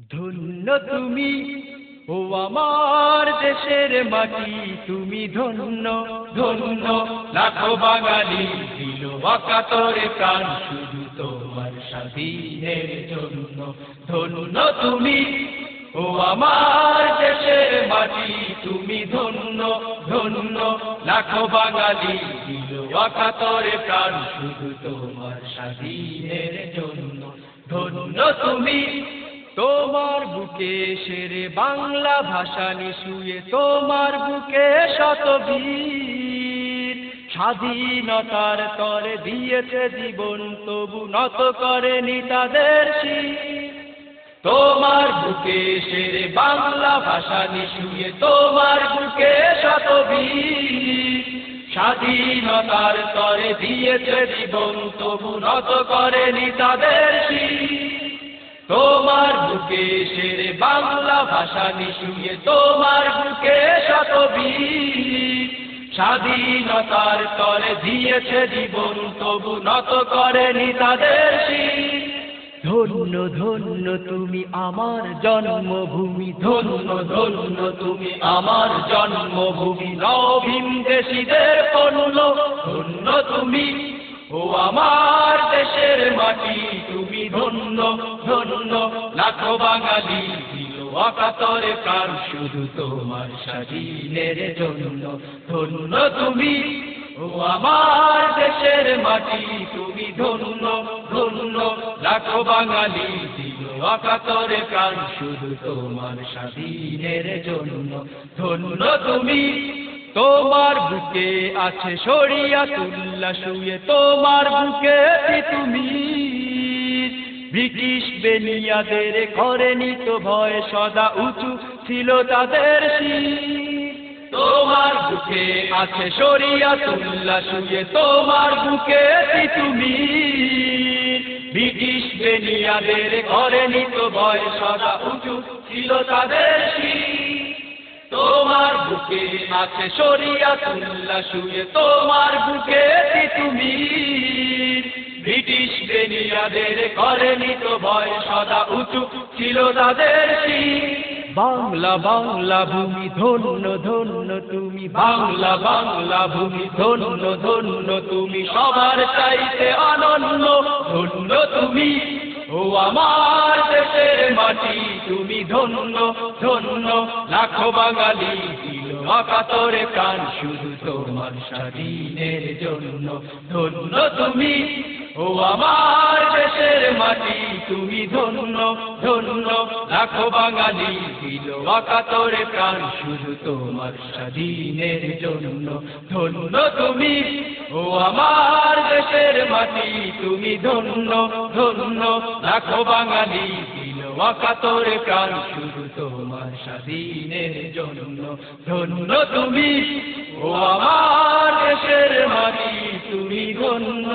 ধন্য তুমি ও আমার দেশের মাটি, তুমি ধন্য ধন্য। লাখো বাঙালি দিল অকাতরে প্রাণ শুধু তোমার স্বাধীনের জন্য। ধন্য তুমি ও আমার দেশের মাটি, তুমি ধন্য ধন্য। লাখো বাঙালি দিল অকাতরে প্রাণ শুধু তোমার স্বাধীনের জন্য। ধন্য তুমি, তোমার বুকে শেরে বাংলা ভাষা নিশুয়ে, তোমার বুকে শত বীর স্বাধীনতার তরে দিয়েছে জীবন, তবু নত করেনি তাদের শির। তোমার বুকে শেরে বাংলা ভাষা নিশুয়ে, তোমার বুকে শত বীর স্বাধীনতার তরে দিয়েছে জীবন, তবু নত করেনি তাদের শির। তোমার বুকে শেরে বাংলা ভাষা নিশুয়ে, তোমার বুকে শত বীর স্বাধীনতার তরে দিয়েছে জীবন, তবু নত করেনি তাদের শির। ধন্য ধন্য তুমি আমার জন্মভূমি, ধন্য ধন্য তুমি আমার জন্মভূমি। নবীন দেশীদের পণ্য, ধন্য তুমি ও আমার দেশের মাটি, তুমি ধন্য ধন্য। লাখো বাঙালি দিল অকাতরে প্রাণ শুধু তোমার স্বাধীনের জন্য। ধন্য তুমি ও আমার দেশের মাটি, তুমি ধন্য ধন্য। লাখো বাঙালি দিল অকাতরে প্রাণ শুধু তোমার স্বাধীনের জন্য। ধন্য তুমি, তোমার বুকে আছে শরিয়াতুল্লাহ শুয়ে, তোমার বুকে তুমি ব্রিটিশ বেনিয়াদের করেনি তো ভয়, সদা উঁচু ছিল তাদের শির। তোমার বুকে আছে শরিয়াতুল্লাহ শুয়ে, তোমার বুকে তুমি ব্রিটিশ বেনিয়াদের করেনি তো ভয়, সদা উঁচু ছিল তাদের শির। তোমার বুকে আছে শরিয়াতুল্লাহ শুয়ে, তোমার বুকে তুমি ব্রিটিশ বেনিয়াদের করেনি তো ভয়, সদা উঁচু ছিল তাদের শির। বাংলা বাংলা ভূমি ধন্য ধন্য তুমি, বাংলা বাংলা ভূমি ধন্য ধন্য তুমি। সবার চাইতে অনন্য, ধন্য তুমি ও আমার দেশের মাটি, তুমি ধন্য ধন্য। লাখো বাঙালি দিল অকাতরে প্রাণ শুধু তোমার স্বাধীনের জন্য। ধন্য তুমি ও আমার দেশের মাটি, তুমি ধন্য ধন্য। লাখো বাঙালি দিল অকাতরে প্রাণ শুধু তোমার স্বাধীনের জন্য। ধন্য তুমি ও আমার দেশের মাটি, তুমি ধন্য ধন্য। লাখো বাঙালি দিল অকাতরে প্রাণ শুধু তোমার স্বাধীনের জন্য। ধন্য তুমি ও আমার দেশের মাটি, তুমি ধন্য।